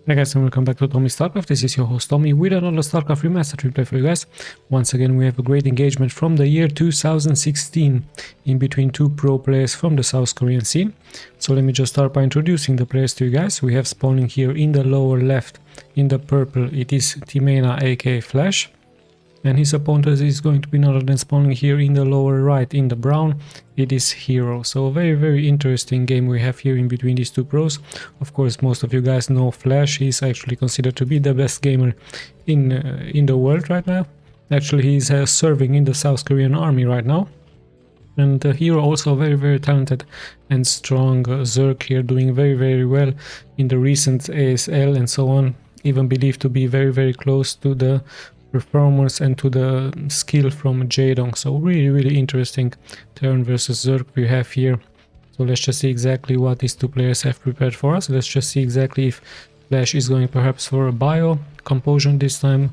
Hey guys, and welcome back to Tommy Starcraft. This is your host Tommy with another Starcraft Remastered replay for you guys. Once again, we have a great engagement from the year 2016 in between two pro players from the South Korean scene. So let me just start by introducing the players to you guys. We have spawning here in the lower left, in the purple, it is Timena aka Flash. And his opponent is going to be none other than spawning here in the lower right, in the brown, it is Hero. So a very interesting game we have here in between these two pros. Of course, most of you guys know Flash. He's actually considered to be the best gamer in the world right now. Actually, he's serving in the South Korean army right now. And Hero also very talented and strong Zerg here, doing very well in the recent ASL and so on. Even believed to be very close to the performance and to the skill from Jaedong. So really interesting Terran versus Zerg we have here. So let's just see exactly what these two players have prepared for us. Let's just see exactly if Flash is going perhaps for a bio composition this time.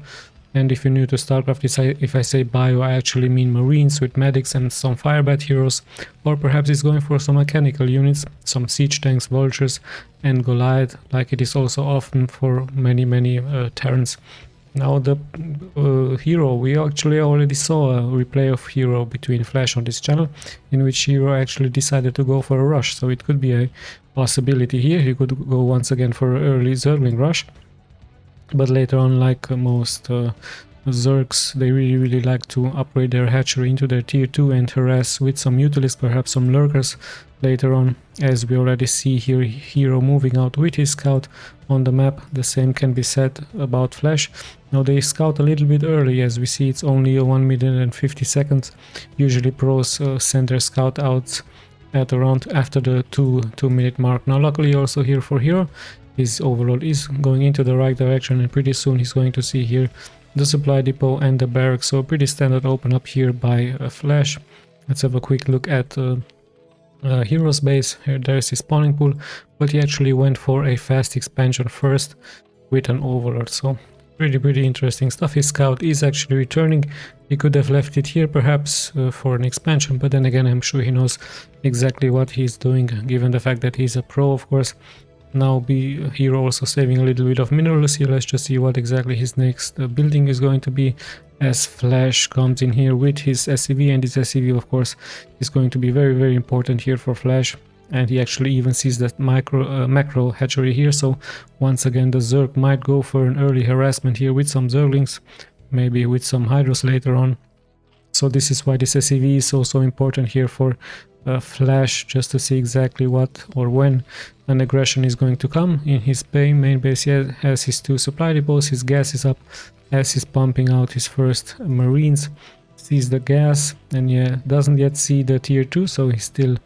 And if you're new to StarCraft, if I say bio, I actually mean Marines with medics and some firebat heroes. Or perhaps it's going for some mechanical units, some siege tanks, vultures and Goliath, like it is also often for many Terrans. Now the Hero, we actually already saw a replay of Hero between Flash on this channel, in which Hero actually decided to go for a rush, so it could be a possibility here. He could go once again for an early Zergling rush, but later on, like most Zergs, they really like to upgrade their hatchery into their tier 2 and harass with some Mutalisks, perhaps some Lurkers later on, as we already see here Hero moving out with his scout on the map. The same can be said about Flash. Now they scout a little bit early, as we see it's only 1 minute and 50 seconds. Usually pros send their scout out at around after the 2 minute mark. Now luckily also here for Hero, his overload is going into the right direction, and pretty soon he's going to see here the supply depot and the barracks. So pretty standard open up here by Flash. Let's have a quick look at Hero's base. Here there's his spawning pool, but he actually went for a fast expansion first with an overlord. So pretty interesting stuff. His scout is actually returning. He could have left it here perhaps for an expansion, but then again I'm sure he knows exactly what he's doing, given the fact that he's a pro, of course. Now Hero also saving a little bit of minerals here. Let's just see what exactly his next building is going to be, as Flash comes in here with his SCV, and this SCV of course is going to be very important here for Flash. And he actually even sees that macro hatchery here, so once again the Zerg might go for an early harassment here with some Zerglings, maybe with some Hydros later on. So this is why this SCV is so important here for Flash, just to see exactly what or when an aggression is going to come. In his main base, he has his 2 supply depots, his gas is up, as he's pumping out his first Marines, sees the gas, and doesn't yet see the tier 2, so he's still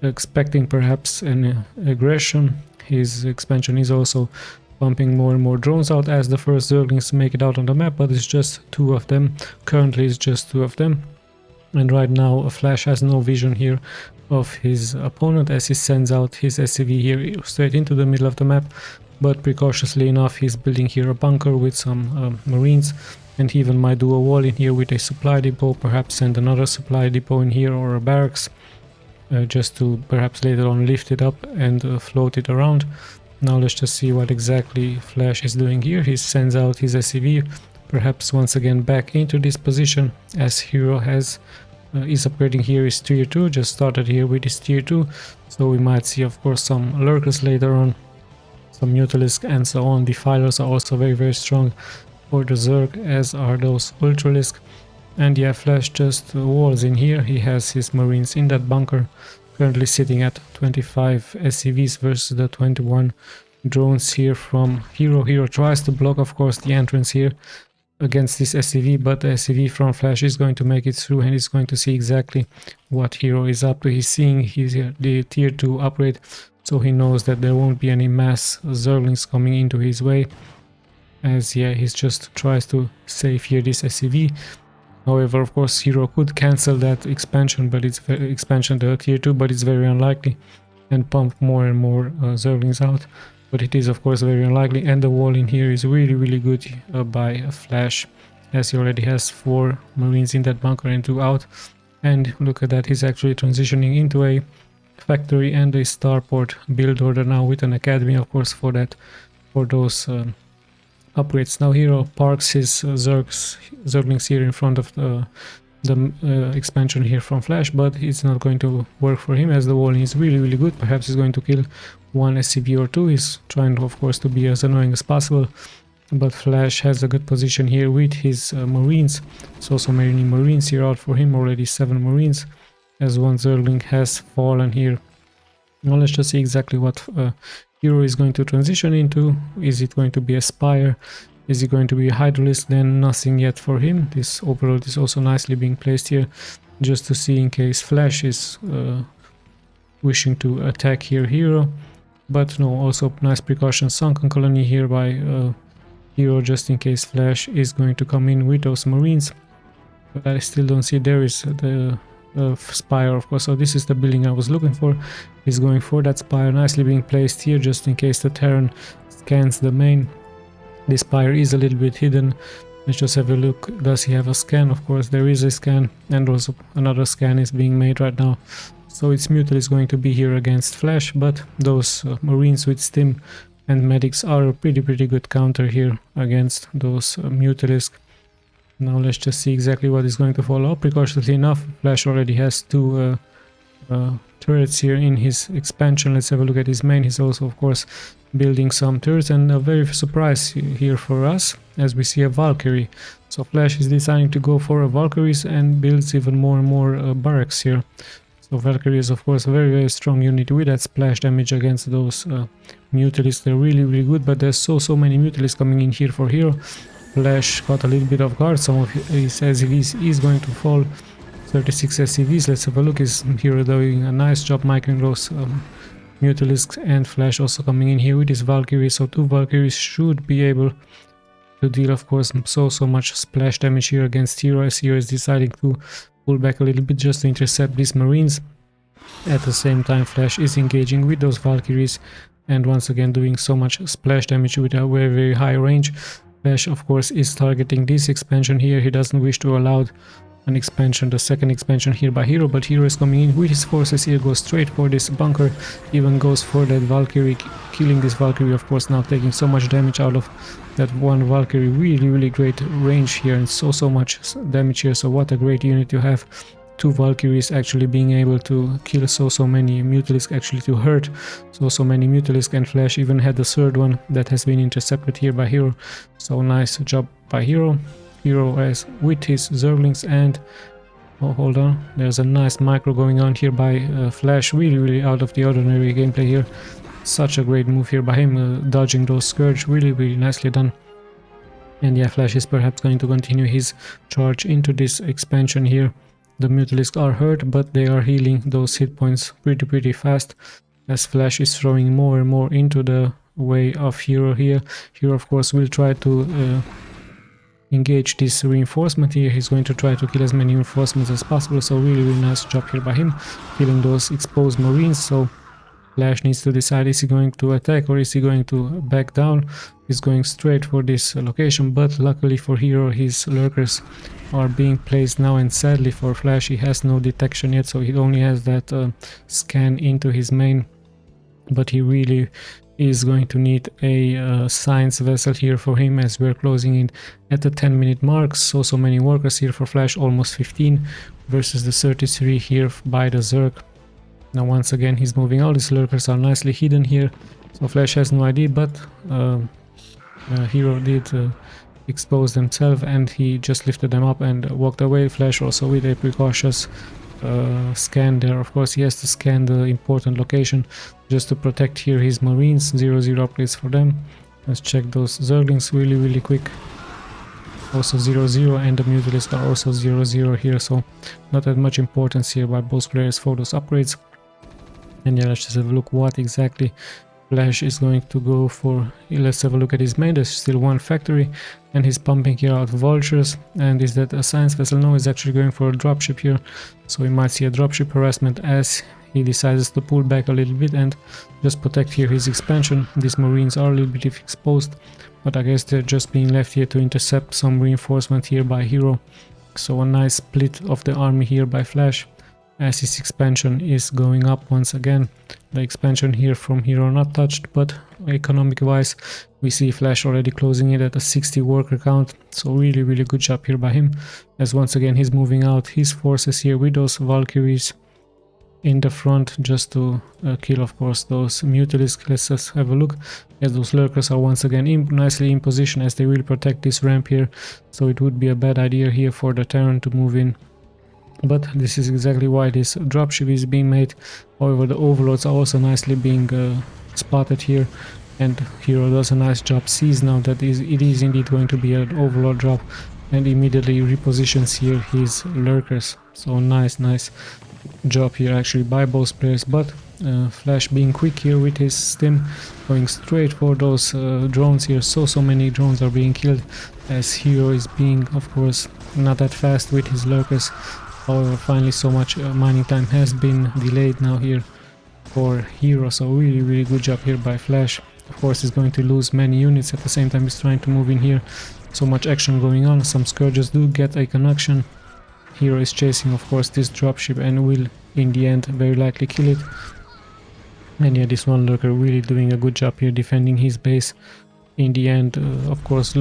expecting perhaps an aggression. His expansion is also pumping more and more drones out as the first Zerglings make it out on the map, but it's just 2 of them. Currently it's just 2 of them. And right now Flash has no vision here of his opponent, as he sends out his SCV here straight into the middle of the map. But precautiously enough, he's building here a bunker with some Marines, and he even might do a wall in here with a supply depot, perhaps send another supply depot in here or a barracks, just to perhaps later on lift it up and float it around. Now let's just see what exactly Flash is doing here. He sends out his SCV, perhaps once again back into this position, as Hero is upgrading here his tier 2, just started here with his tier 2, so we might see of course some Lurkers later on, some Mutalisk and so on. Defilers are also very strong for the Zerg, as are those Ultralisk. And Flash just walls in here. He has his Marines in that bunker, currently sitting at 25 SCVs versus the 21 drones here from Hero. Hero tries to block of course the entrance here against this SCV, but the SCV from Flash is going to make it through, and he's going to see exactly what Hero is up to. He's seeing the tier 2 upgrade, so he knows that there won't be any mass Zerglings coming into his way, as he's just tries to save here this SCV. However, of course, Hero could cancel that expansion, but it's expansion to tier 2, but it's very unlikely, and pump more and more Zerglings out. But it is of course very unlikely, and the wall in here is really good by Flash, as he already has 4 Marines in that bunker and 2 out. And look at that, he's actually transitioning into a factory and a starport build order now, with an academy of course for that for those upgrades. Now Hero parks his Zerglings here in front of the expansion here from Flash, but it's not going to work for him as the walling is really good. Perhaps he's going to kill one SCV or two. He's trying, of course, to be as annoying as possible, but Flash has a good position here with his Marines. So many Marines here out for him, already 7 Marines, as one Zergling has fallen here. Now let's just see exactly what Hero is going to transition into. Is it going to be a Spire? Is it going to be a Hydralisk? Then nothing yet for him. This overload is also nicely being placed here, just to see in case Flash is wishing to attack here Hero. But no, also nice precaution, sunken colony here by Hero, just in case Flash is going to come in with those Marines. But I still don't see. There is the Spire, of course. So this is the building I was looking for. He's going for that Spire, nicely being placed here, just in case the Terran scans the main. This Spire is a little bit hidden. Let's just have a look. Does he have a scan? Of course there is a scan, and also another scan is being made right now. So its Mutal is going to be here against Flash, but those Marines with Stim and Medics are a pretty good counter here against those Mutalisk. Now let's just see exactly what is going to follow up. Precautiously enough, Flash already has 2 turrets here in his expansion. Let's have a look at his main. He's also, of course, building some turrets, and a very surprise here for us as we see a Valkyrie. So Flash is deciding to go for a Valkyries and builds even more and more barracks here. So Valkyrie is, of course, a very strong unit with that splash damage against those Mutalisks. They're really good, but there's so many Mutalisks coming in here for Hero. Flash got a little bit off guard. Some of his SCVs is going to fall. 36 SCVs. Let's have a look. Is Hero doing a nice job micing those Mutalisks, and Flash also coming in here with his Valkyrie. So 2 Valkyries should be able to deal, of course, so much splash damage here against Hero, as Hero is deciding to pull back a little bit just to intercept these Marines. At the same time, Flash is engaging with those Valkyries and once again doing so much splash damage with a very high range. Flash, of course, is targeting this expansion here. He doesn't wish to allow an expansion, the second expansion here by Hero, but Hero is coming in with his forces here, goes straight for this bunker, even goes for that Valkyrie, killing this Valkyrie, of course, now taking so much damage out of that one Valkyrie. Really great range here, and so much damage here. So what a great unit to have. 2 Valkyries actually being able to kill so many Mutalisks, actually to hurt so many Mutalisks, and Flash even had the 3rd one that has been intercepted here by Hero. So nice job by Hero. Hero as with his Zerglings, and oh, hold on, there's a nice micro going on here by Flash. Really out of the ordinary gameplay here. Such a great move here by him, dodging those Scourge. Really nicely done. And yeah, Flash is perhaps going to continue his charge into this expansion here. The Mutalisks are hurt, but they are healing those hit points pretty fast, as Flash is throwing more and more into the way of Hero here. Hero, of course, will try to engage this reinforcement here. He's going to try to kill as many reinforcements as possible. So really nice job here by him, killing those exposed Marines. So Flash needs to decide, is he going to attack or is he going to back down? He's going straight for this location, but luckily for Hero, his lurkers are being placed now, and sadly for Flash, he has no detection yet, so he only has that scan into his main. But he really is going to need a science vessel here for him, as we're closing in at the 10-minute mark. So many workers here for Flash, almost 15 versus the 33 here by the Zerg. Now once again he's moving out. These lurkers are nicely hidden here, so Flash has no idea, but Hero did expose themselves, and he just lifted them up and walked away. Flash also with a precautious scan there. Of course he has to scan the important location just to protect here his Marines. 0-0 upgrades for them. Let's check those Zerglings really quick. Also 0-0, and the Mutalisks are also 0-0 here, so not that much importance here by both players for those upgrades. And yeah, let's just have a look what exactly Flash is going to go for. Let's have a look at his main. There's still one factory, and he's pumping here out vultures. And is that a science vessel? No, he's actually going for a dropship here, so we might see a dropship harassment as he decides to pull back a little bit and just protect here his expansion. These Marines are a little bit exposed, but I guess they're just being left here to intercept some reinforcement here by Hero. So a nice split of the army here by Flash. as his expansion is going up once again. The expansion here from Hero not touched, but economic wise we see Flash already closing it at a 60 worker count, so really good job here by him, as once again he's moving out his forces here with those Valkyries in the front just to kill of course those Mutalisks. Let's just have a look, as those lurkers are once again nicely in position, as they will protect this ramp here, so it would be a bad idea here for the Terran to move in. But this is exactly why this dropship is being made. However, the overlords are also nicely being spotted here, and Hero does a nice job, sees now that it is indeed going to be an overlord drop, and immediately repositions here his lurkers. So nice job here actually by both players, but Flash being quick here with his stim, going straight for those drones here. So many drones are being killed, as Hero is being of course not that fast with his lurkers. However, finally so much mining time has been delayed now here for Hero, so really good job here by Flash. Of course he's going to lose many units, at the same time he's trying to move in here. So much action going on, some Scourges do get a connection. Hero is chasing of course this dropship and will in the end very likely kill it. And yeah, this one lurker really doing a good job here defending his base. In the end, of course,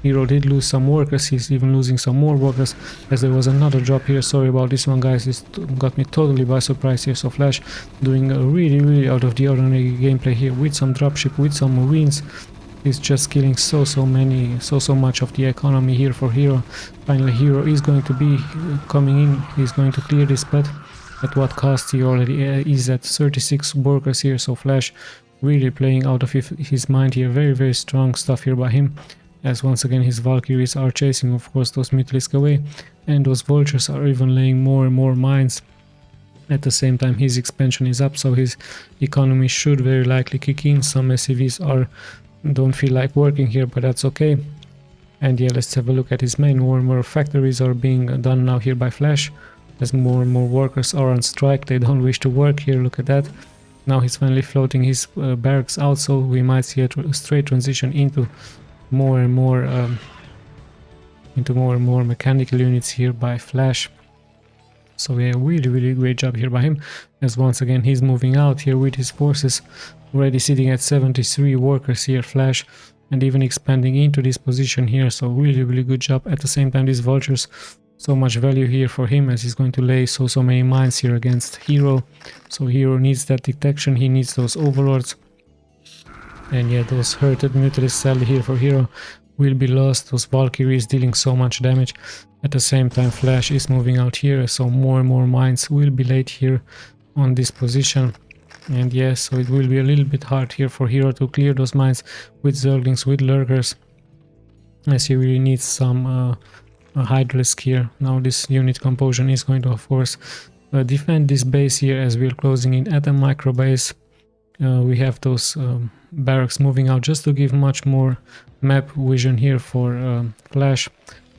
Hero did lose some workers, he's even losing some more workers, as there was another drop here. Sorry about this one guys, this got me totally by surprise here. So Flash doing a really out of the ordinary gameplay here with some dropship, with some marines. He's just killing so much of the economy here for Hero. Finally Hero is going to be coming in, he's going to clear this, but at what cost? He already is at 36 workers here. So Flash really playing out of his mind here. Very strong stuff here by him, as once again his Valkyries are chasing of course those Mutalisks away, and those Vultures are even laying more and more mines. At the same time his expansion is up, so his economy should very likely kick in. Some SCVs don't feel like working here, but that's okay. And yeah, let's have a look at his main. More and more factories are being done now here by Flash, as more and more workers are on strike. They don't wish to work here, look at that. Now he's finally floating his barracks out, so we might see a straight transition into more and more mechanical units here by Flash. So yeah, really great job here by him, as once again he's moving out here with his forces, already sitting at 73 workers here, Flash, and even expanding into this position here. So really good job. At the same time these Vultures, so much value here for him, as he's going to lay so many mines here against Hero. So Hero needs that detection, he needs those overlords. And yeah, those hurted Mutalisks sadly here for Hero will be lost. Those Valkyries dealing so much damage. At the same time Flash is moving out here, so more and more mines will be laid here on this position. And yes, so it will be a little bit hard here for Hero to clear those mines with Zerglings, with lurkers, as he really needs some Hydralisk here. Now this unit composition is going to of course defend this base here, as we are closing in at a micro base. We have those barracks moving out just to give much more map vision here for Flash.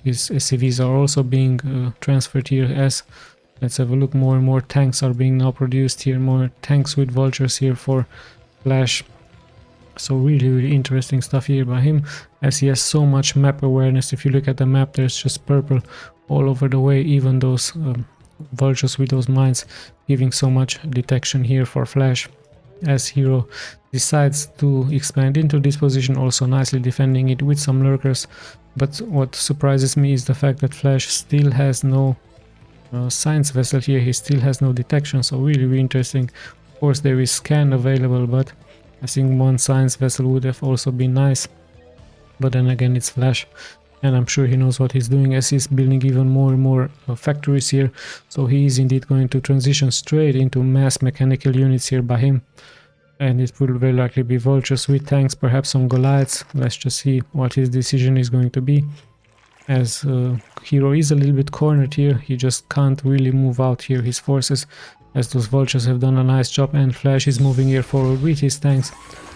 His SCVs are also being transferred here, as let's have a look, more and more tanks are being now produced here, more tanks with Vultures here for Flash. So really interesting stuff here by him, as he has so much map awareness. If you look at the map, there's just purple all over the way, even those Vultures with those mines giving so much detection here for Flash, as Hero decides to expand into this position, also nicely defending it with some lurkers. But what surprises me is the fact that Flash still has no science vessel here, he still has no detection, so really interesting. Of course there is scan available, but I think one science vessel would have also been nice. But then again, it's Flash, and I'm sure he knows what he's doing, as he's building even more and more factories here. So he is indeed going to transition straight into mass mechanical units here by him, and it will very likely be Vultures with tanks, perhaps some Goliaths. Let's just see what his decision is going to be, as Hero is a little bit cornered here. He just can't really move out here his forces, as those Vultures have done a nice job, and Flash is moving here forward with his tanks.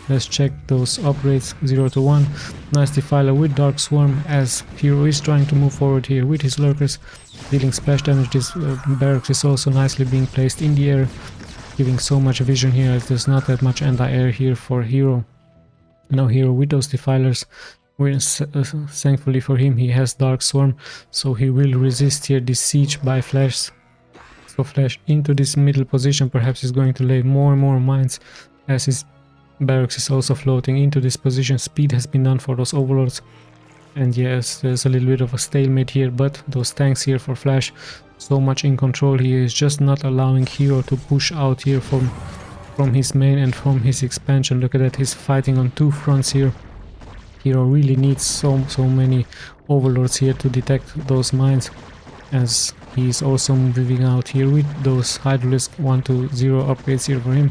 Let's check those upgrades. 0 to 1. Nice Defiler with Dark Swarm, as Hero is trying to move forward here with his lurkers, dealing splash damage. This barracks is also nicely being placed in the air, giving so much vision here, as there's not that much anti-air here for Hero. Now Hero with those Defilers, thankfully for him he has Dark Swarm, so he will resist here this siege by Flash. for Flash into this middle position. Perhaps he's going to lay more and more mines as his barracks is also floating into this position. Speed has been done for those overlords. And yes, there's a little bit of a stalemate here, but those tanks here for Flash, so much in control. He is just not allowing Hero to push out here from his main and from his expansion. Look at that, he's fighting on two fronts here. Hero really needs so many overlords here to detect those mines, as he's also moving out here with those Hydralisk 1-0 upgrades here for him.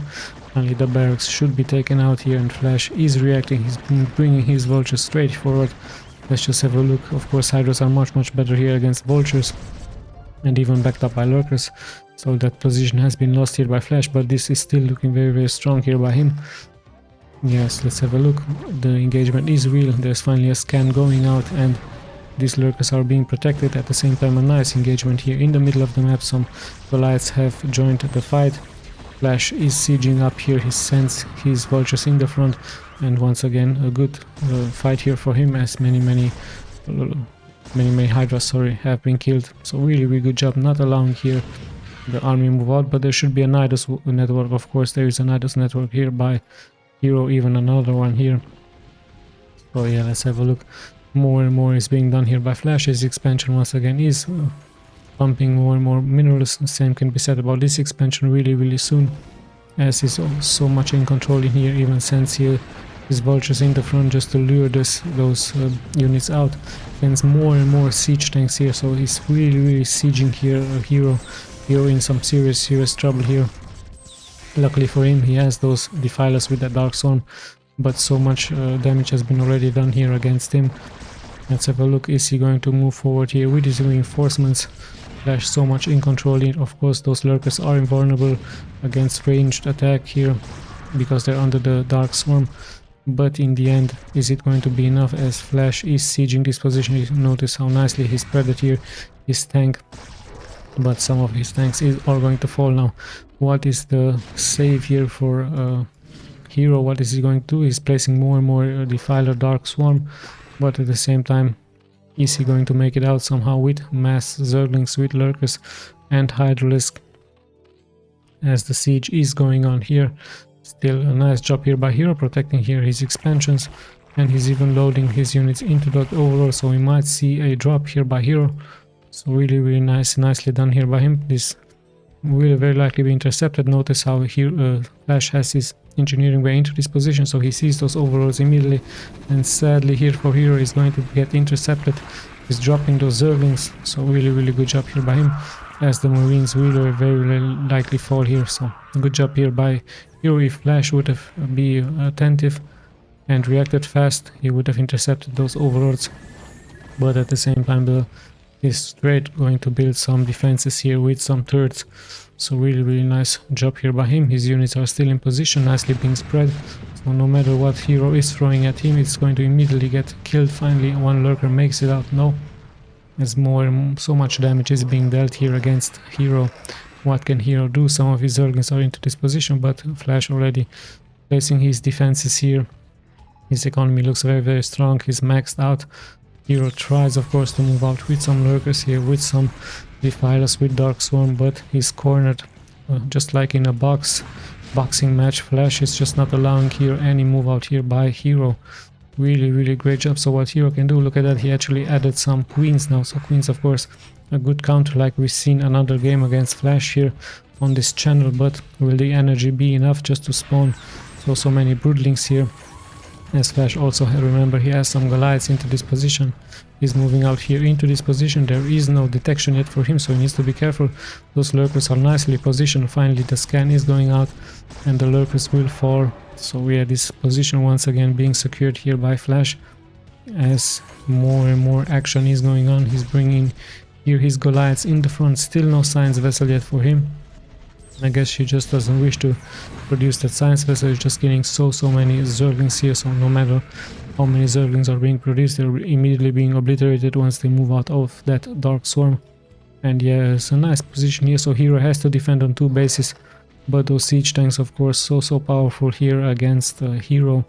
Only the barracks should be taken out here, and Flash is reacting. He's bringing his vultures straight forward. Let's just have a look. Of course, Hydras are much better here against vultures, and even backed up by lurkers. So that position has been lost here by Flash, but this is still looking very strong here by him. Yes, let's have a look. The engagement is real. There's finally a scan going out, and these lurkers are being protected. At the same time, a nice engagement here in the middle of the map. Some Goliaths have joined the fight. Flash is sieging up here. He sends his vultures in the front, and once again a good fight here for him, as many Hydras have been killed. So really good job not allowing here the army move out. But there should be a Nidus network. Of course, there is a Nidus network here by Hero, even another one here. So yeah, let's have a look. More and more is being done here by Flash. His expansion once again is pumping more and more minerals. The same can be said about this expansion really soon, as he's so much in control in here. Even sends here his vultures in the front just to lure those units out. Sends more and more siege tanks here, so he's really sieging here. Hero in some serious trouble here. Luckily for him, he has those defilers with the Dark Storm, but so much damage has been already done here against him. Let's have a look. Is he going to move forward here with his reinforcements? Flash so much in control here. Of course, those lurkers are invulnerable against ranged attack here because they're under the Dark Storm. But in the end, is it going to be enough, as Flash is sieging this position? You notice how nicely he spread it here, his tank. But some of his tanks are going to fall now. What is the save here for Hero? What is he going to do? He's placing more and more Defiler Dark Swarm, but at the same time, is he going to make it out somehow with mass Zerglings, with lurkers and Hydralisk, as the siege is going on here? Still a nice job here by Hero, protecting here his expansions, and he's even loading his units into that overall, so we might see a drop here by Hero. So really nicely done here by him. This will very likely be intercepted. Notice how here Flash has his engineering way into this position, so he sees those overlords immediately, and sadly here for Hero is going to get intercepted. He's dropping those Zerglings, so really good job here by him, as the Marines will very likely fall here. So good job here by Hero. If Flash would have been attentive and reacted fast, he would have intercepted those overlords, but at the same time he's straight going to build some defenses here with some turrets. So really nice job here by him. His units are still in position, nicely being spread, so no matter what Hero is throwing at him, it's going to immediately get killed. Finally one lurker makes it out. No, as so much damage is being dealt here against Hero. What can Hero do? Some of his Zerglings are into this position, but Flash already placing his defenses here. His economy looks very strong. He's maxed out. Hero tries, of course, to move out with some lurkers here, with some defilers, with Dark Swarm, but he's cornered, just like in a boxing match. Flash is just not allowing here any move out here by Hero. Really great job. So what Hero can do, look at that, he actually added some queens now. So queens, of course, a good counter, like we've seen another game against Flash here on this channel. But will the energy be enough just to spawn so many broodlings here? As Flash also, remember, he has some Goliaths into this position. He's moving out here into this position. There is no detection yet for him, so he needs to be careful. Those lurkers are nicely positioned. Finally the scan is going out and the lurkers will fall. So we have this position once again being secured here by Flash, as more and more action is going on. He's bringing here his Goliaths in the front. Still no science vessel yet for him. I guess she just doesn't wish to produce that science vessel. He's just getting so many Zerglings here, so no matter how many Zerglings are being produced, they're immediately being obliterated once they move out of that Dark Swarm. And yeah, it's a nice position here, so Hero has to defend on two bases, but those siege tanks, of course, so powerful here against Hero.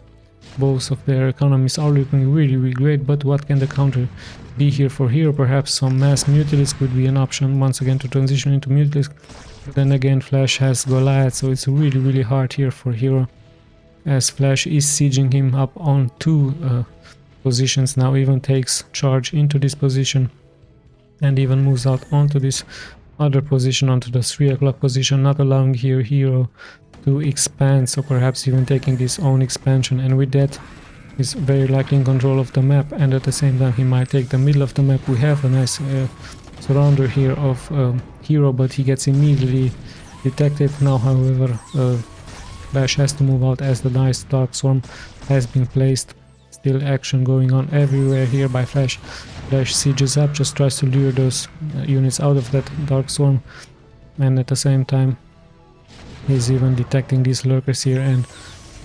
Both of their economies are looking really great, but what can the counter be here for Hero? Perhaps some mass Mutilisk would be an option once again to transition into Mutilisk. But then again, Flash has Goliath, so it's really hard here for Hero, as Flash is sieging him up on 2 positions now, even takes charge into this position and even moves out onto this other position, onto the 3 o'clock position, not allowing here Hero to expand, so perhaps even taking his own expansion, and with that is very likely in control of the map, and at the same time he might take the middle of the map. We have a nice surrounder here of Hero, but he gets immediately detected. Now however Flash has to move out as the nice Dark Swarm has been placed. Still action going on everywhere here by Flash. Flash sieges up, just tries to lure those units out of that Dark Swarm, and at the same time he's even detecting these lurkers here and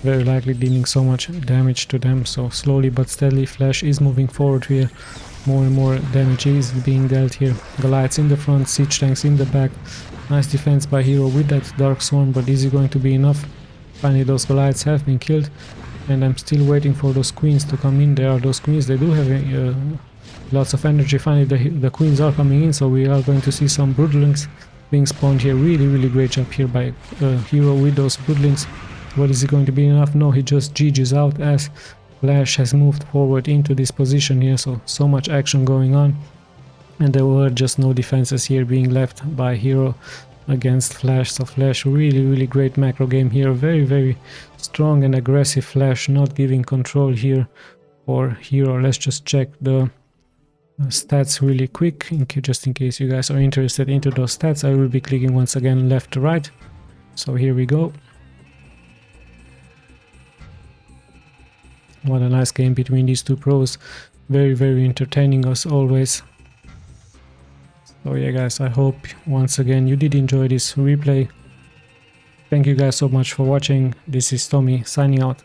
very likely dealing so much damage to them. So slowly but steadily Flash is moving forward here. More and more damage is being dealt here. Goliaths in the front, siege tanks in the back. Nice defense by Hero with that Dark Swarm, but is it going to be enough? Finally those Goliaths have been killed, and I'm still waiting for those queens to come in. There are those queens, they do have lots of energy. Finally the queens are coming in, so we are going to see some broodlings being spawned here. Really great job here by Hero with those broodlings. What is it going to be enough? No, he just GG's out as Flash has moved forward into this position here. So much action going on, and there were just no defenses here being left by Hero against Flash. So Flash really great macro game here. Very strong and aggressive Flash, not giving control here for Hero. Let's just check the stats really quick, just in case you guys are interested into those stats. I will be clicking once again left to right. So here we go. What a nice game between these two pros. Very entertaining as always. So yeah guys, I hope once again you did enjoy this replay. Thank you guys so much for watching. This is Tommy signing out.